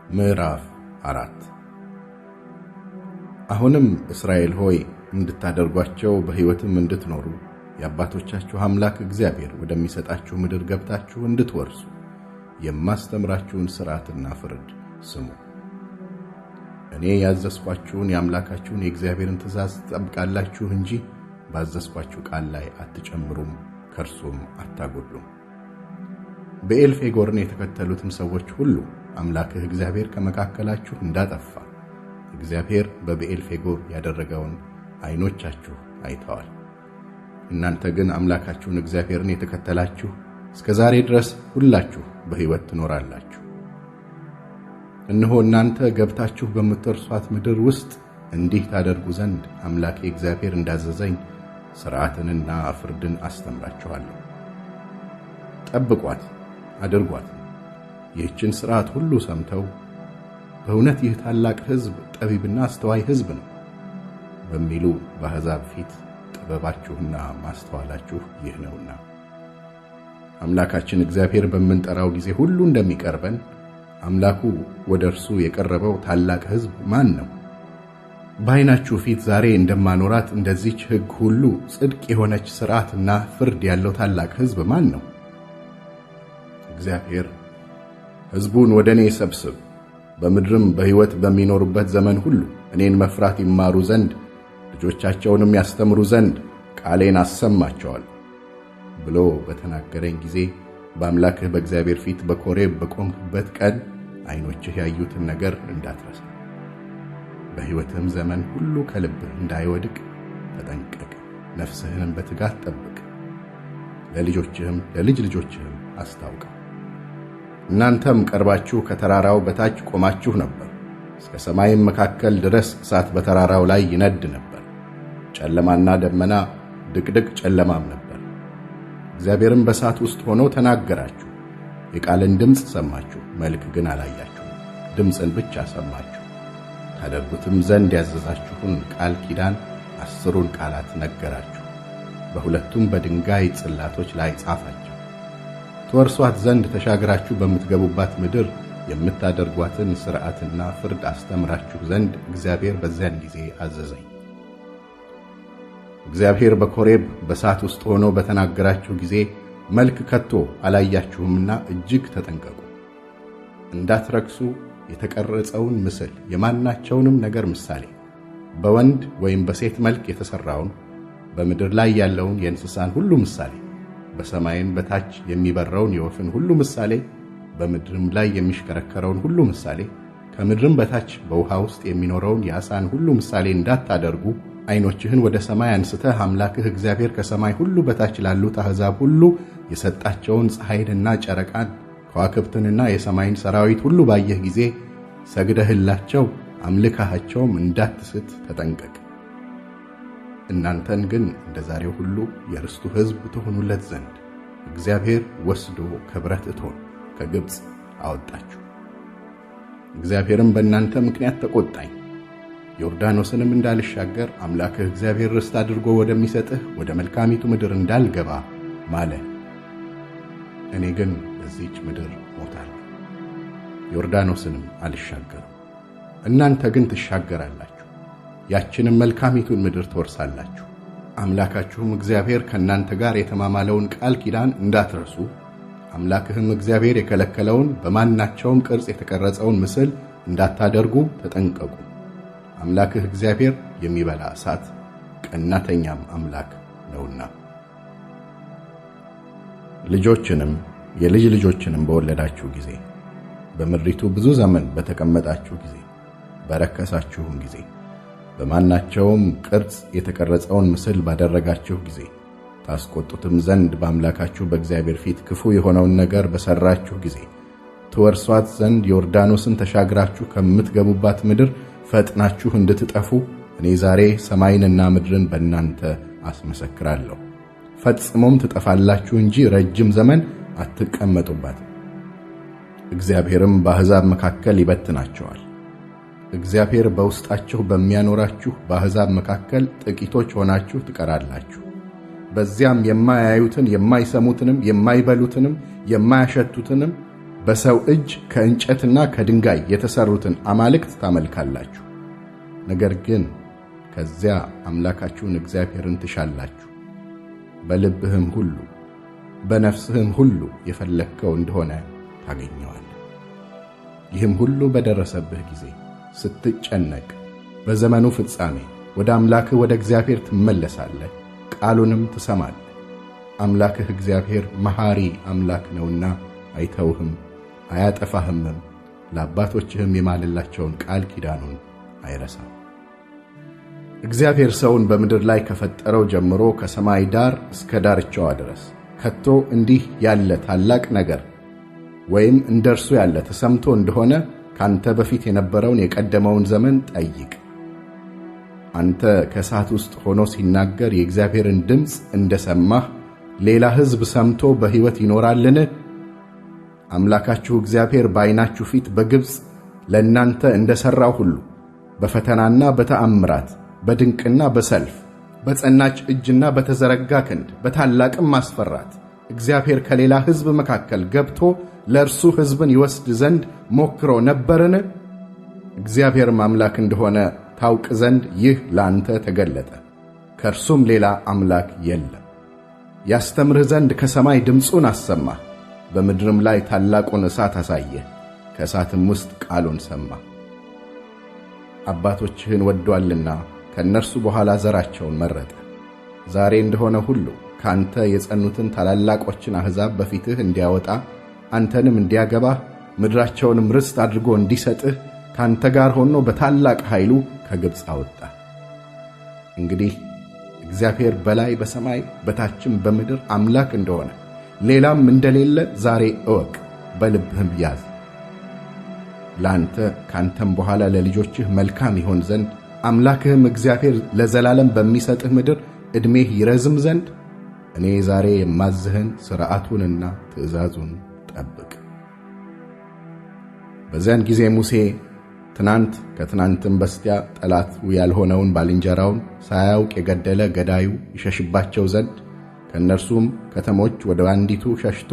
ምዕራፍ 4 አሁንም እስራኤል ሆይ እንድታደርጓቸው በሕይወትም እንድትኖሩ የአባቶቻችሁ አምላክ እግዚአብሔር ወደሚሰጣችሁ ምድር ገብታችሁ እንድትወርሱ የማስተምራችሁን ሥርዓትና ፍርድ ስሙ። እኔ ያዘዝኳችሁን የአምላካችሁን የእግዚአብሔርን ትእዛዝ ትጠብቃላችሁ እንጂ ባዘዝኳችሁ ቃል ላይ አትጨምሩም፣ ከእርሱም አታጎድሉም። ብዔልፌጎርን የተከተሉትን ሰዎች ሁሉ አምላክህ እግዚአብሔር ከመካከላችሁ እንዳጠፋ እግዚአብሔር በብዔልፌጎር ያደረገውን ዓይኖቻችሁ አይተዋል። እናንተ ግን አምላካችሁን እግዚአብሔርን የተከተላችሁ እስከ ዛሬ ድረስ ሁላችሁ በሕይወት ትኖራላችሁ። እነሆ እናንተ ገብታችሁ በምትወርሷት ምድር ውስጥ እንዲህ ታደርጉ ዘንድ አምላኬ እግዚአብሔር እንዳዘዘኝ ሥርዓትንና ፍርድን አስተምራችኋለሁ። ጠብቋት አድርጓት። ይህችን ሥርዓት ሁሉ ሰምተው በእውነት ይህ ታላቅ ሕዝብ ጠቢብና አስተዋይ ሕዝብ ነው በሚሉ በአሕዛብ ፊት ጥበባችሁና ማስተዋላችሁ ይህ ነውና፣ አምላካችን እግዚአብሔር በምንጠራው ጊዜ ሁሉ እንደሚቀርበን አምላኩ ወደ እርሱ የቀረበው ታላቅ ሕዝብ ማን ነው? በዓይናችሁ ፊት ዛሬ እንደማኖራት እንደዚች ሕግ ሁሉ ጽድቅ የሆነች ሥርዓትና ፍርድ ያለው ታላቅ ሕዝብ ማን ነው? እግዚአብሔር ሕዝቡን ወደ እኔ ሰብስብ፣ በምድርም በሕይወት በሚኖሩበት ዘመን ሁሉ እኔን መፍራት ይማሩ ዘንድ ልጆቻቸውንም ያስተምሩ ዘንድ ቃሌን አሰማቸዋል ብሎ በተናገረኝ ጊዜ በአምላክህ በእግዚአብሔር ፊት በኮሬብ በቆምክበት ቀን ዓይኖችህ ያዩትን ነገር እንዳትረሳ፣ በሕይወትህም ዘመን ሁሉ ከልብህ እንዳይወድቅ ተጠንቀቅ፣ ነፍስህንም በትጋት ጠብቅ፣ ለልጆችህም ለልጅ ልጆችህም አስታውቀው። እናንተም ቀርባችሁ ከተራራው በታች ቆማችሁ ነበር። እስከ ሰማይም መካከል ድረስ እሳት በተራራው ላይ ይነድ ነበር። ጨለማና ደመና ድቅድቅ ጨለማም ነበር። እግዚአብሔርም በእሳት ውስጥ ሆኖ ተናገራችሁ። የቃልን ድምፅ ሰማችሁ፣ መልክ ግን አላያችሁም። ድምፅን ብቻ ሰማችሁ። ታደርጉትም ዘንድ ያዘዛችሁን ቃል ኪዳን 10ሩን ቃላት ነገራችሁ። በሁለቱም በድንጋይ ጽላቶች ላይ ጻፋቸው። ትወርሷት ዘንድ ተሻግራችሁ በምትገቡባት ምድር የምታደርጓትን ሥርዓትና ፍርድ አስተምራችሁ ዘንድ እግዚአብሔር በዚያን ጊዜ አዘዘኝ። እግዚአብሔር በኮሬብ በእሳት ውስጥ ሆኖ በተናገራችሁ ጊዜ መልክ ከቶ አላያችሁምና እጅግ ተጠንቀቁ። እንዳትረክሱ የተቀረጸውን ምስል የማናቸውንም ነገር ምሳሌ፣ በወንድ ወይም በሴት መልክ የተሠራውን፣ በምድር ላይ ያለውን የእንስሳን ሁሉ ምሳሌ፣ በሰማይም በታች የሚበረውን የወፍን ሁሉ ምሳሌ፣ በምድርም ላይ የሚሽከረከረውን ሁሉ ምሳሌ፣ ከምድርም በታች በውሃ ውስጥ የሚኖረውን የዓሣን ሁሉ ምሳሌ እንዳታደርጉ ዓይኖችህን ወደ ሰማይ አንስተህ አምላክህ እግዚአብሔር ከሰማይ ሁሉ በታች ላሉት አሕዛብ ሁሉ የሰጣቸውን ፀሐይንና ጨረቃን ከዋክብትንና የሰማይን ሠራዊት ሁሉ ባየህ ጊዜ ሰግደህላቸው አምልካቸውም እንዳትስት ተጠንቀቅ። እናንተን ግን እንደ ዛሬው ሁሉ የርስቱ ሕዝብ ትሆኑለት ዘንድ እግዚአብሔር ወስዶ ከብረት እቶን ከግብፅ አወጣችሁ። እግዚአብሔርም በእናንተ ምክንያት ተቆጣኝ፣ ዮርዳኖስንም እንዳልሻገር አምላክህ እግዚአብሔር ርስት አድርጎ ወደሚሰጥህ ወደ መልካሚቱ ምድር እንዳልገባ ማለ። እኔ ግን በዚህች ምድር ሞታለሁ፣ ዮርዳኖስንም አልሻገርም። እናንተ ግን ትሻገራላችሁ፣ ያችንም መልካሚቱን ምድር ትወርሳላችሁ። አምላካችሁም እግዚአብሔር ከእናንተ ጋር የተማማለውን ቃል ኪዳን እንዳትረሱ፣ አምላክህም እግዚአብሔር የከለከለውን በማናቸውም ቅርጽ የተቀረጸውን ምስል እንዳታደርጉ ተጠንቀቁ። አምላክህ እግዚአብሔር የሚበላ እሳት ቀናተኛም አምላክ ነውና። ልጆችንም የልጅ ልጆችንም በወለዳችሁ ጊዜ፣ በምድሪቱ ብዙ ዘመን በተቀመጣችሁ ጊዜ፣ በረከሳችሁም ጊዜ፣ በማናቸውም ቅርጽ የተቀረጸውን ምስል ባደረጋችሁ ጊዜ፣ ታስቆጡትም ዘንድ በአምላካችሁ በእግዚአብሔር ፊት ክፉ የሆነውን ነገር በሠራችሁ ጊዜ፣ ትወርሷት ዘንድ ዮርዳኖስን ተሻግራችሁ ከምትገቡባት ምድር ፈጥናችሁ እንድትጠፉ እኔ ዛሬ ሰማይንና ምድርን በእናንተ አስመሰክራለሁ። ፈጽሞም ትጠፋላችሁ እንጂ ረጅም ዘመን አትቀመጡባትም። እግዚአብሔርም በአሕዛብ መካከል ይበትናቸዋል። እግዚአብሔር በውስጣችሁ በሚያኖራችሁ በአሕዛብ መካከል ጥቂቶች ሆናችሁ ትቀራላችሁ። በዚያም የማያዩትን የማይሰሙትንም የማይበሉትንም የማያሸቱትንም በሰው እጅ ከእንጨትና ከድንጋይ የተሰሩትን አማልክት ታመልካላችሁ። ነገር ግን ከዚያ አምላካችሁን እግዚአብሔርን ትሻላችሁ። በልብህም ሁሉ በነፍስህም ሁሉ የፈለግከው እንደሆነ ታገኘዋለህ። ይህም ሁሉ በደረሰብህ ጊዜ ስትጨነቅ በዘመኑ ፍጻሜ ወደ አምላክህ ወደ እግዚአብሔር ትመለሳለህ፣ ቃሉንም ትሰማለህ። አምላክህ እግዚአብሔር መሐሪ አምላክ ነውና አይተውህም አያጠፋህምም፣ ለአባቶችህም የማለላቸውን ቃል ኪዳኑን አይረሳም። እግዚአብሔር ሰውን በምድር ላይ ከፈጠረው ጀምሮ ከሰማይ ዳር እስከ ዳርቻዋ ድረስ ከቶ እንዲህ ያለ ታላቅ ነገር ወይም እንደርሱ ያለ ተሰምቶ እንደሆነ ካንተ በፊት የነበረውን የቀደመውን ዘመን ጠይቅ። አንተ ከእሳት ውስጥ ሆኖ ሲናገር የእግዚአብሔርን ድምፅ እንደሰማህ ሌላ ሕዝብ ሰምቶ በሕይወት ይኖራልን? አምላካችሁ እግዚአብሔር በዓይናችሁ ፊት በግብፅ ለእናንተ እንደሠራው ሁሉ በፈተናና በተአምራት በድንቅና በሰልፍ በጸናች እጅና በተዘረጋ ክንድ በታላቅም ማስፈራት እግዚአብሔር ከሌላ ሕዝብ መካከል ገብቶ ለእርሱ ሕዝብን ይወስድ ዘንድ ሞክሮ ነበርን? እግዚአብሔርም አምላክ እንደሆነ ታውቅ ዘንድ ይህ ለአንተ ተገለጠ። ከእርሱም ሌላ አምላክ የለም። ያስተምርህ ዘንድ ከሰማይ ድምፁን አሰማህ፣ በምድርም ላይ ታላቁን እሳት አሳየህ፣ ከእሳትም ውስጥ ቃሉን ሰማህ። አባቶችህን ወዶአልና ከእነርሱ በኋላ ዘራቸውን መረጠ። ዛሬ እንደሆነ ሁሉ ካንተ የጸኑትን ታላላቆችን አሕዛብ በፊትህ እንዲያወጣ አንተንም እንዲያገባህ ምድራቸውንም ርስት አድርጎ እንዲሰጥህ ካንተ ጋር ሆኖ በታላቅ ኃይሉ ከግብፅ አወጣ። እንግዲህ እግዚአብሔር በላይ በሰማይ በታችም በምድር አምላክ እንደሆነ ሌላም እንደሌለ ዛሬ እወቅ፣ በልብህም ያዝ። ላንተ ካንተም በኋላ ለልጆችህ መልካም ይሆን ዘንድ አምላክህም እግዚአብሔር ለዘላለም በሚሰጥህ ምድር ዕድሜህ ይረዝም ዘንድ እኔ ዛሬ የማዝህን ሥርዓቱንና ትእዛዙን ጠብቅ። በዚያን ጊዜ ሙሴ ትናንት ከትናንትም በስቲያ ጠላቱ ያልሆነውን ባልንጀራውን ሳያውቅ የገደለ ገዳዩ ይሸሽባቸው ዘንድ ከእነርሱም ከተሞች ወደ አንዲቱ ሸሽቶ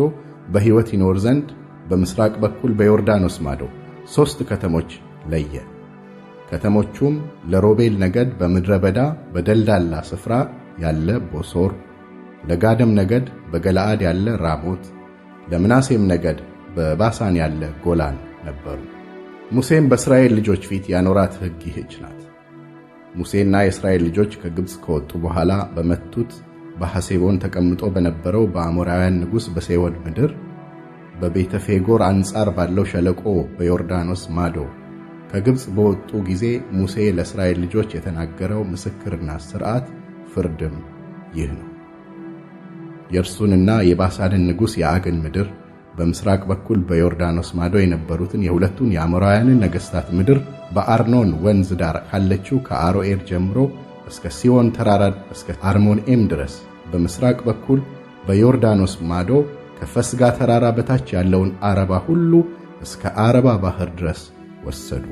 በሕይወት ይኖር ዘንድ በምሥራቅ በኩል በዮርዳኖስ ማዶ 3 ከተሞች ለየ። ከተሞቹም ለሮቤል ነገድ በምድረ በዳ በደልዳላ ስፍራ ያለ ቦሶር፣ ለጋድም ነገድ በገለዓድ ያለ ራሞት፣ ለምናሴም ነገድ በባሳን ያለ ጎላን ነበሩ። ሙሴም በእስራኤል ልጆች ፊት ያኖራት ሕግ ይህች ናት። ሙሴና የእስራኤል ልጆች ከግብፅ ከወጡ በኋላ በመቱት በሐሴቦን ተቀምጦ በነበረው በአሞራውያን ንጉሥ በሴዎን ምድር በቤተ ፌጎር አንጻር ባለው ሸለቆ በዮርዳኖስ ማዶ ከግብፅ በወጡ ጊዜ ሙሴ ለእስራኤል ልጆች የተናገረው ምስክርና ሥርዓት ፍርድም ይህ ነው። የእርሱንና የባሳንን ንጉሥ የዐግን ምድር በምሥራቅ በኩል በዮርዳኖስ ማዶ የነበሩትን የሁለቱን የአሞራውያንን ነገሥታት ምድር በአርኖን ወንዝ ዳር ካለችው ከአሮኤር ጀምሮ እስከ ሲዎን ተራራ እስከ አርሞንኤም ድረስ በምሥራቅ በኩል በዮርዳኖስ ማዶ ከፈስጋ ተራራ በታች ያለውን ዓረባ ሁሉ እስከ ዓረባ ባሕር ድረስ ወሰዱ።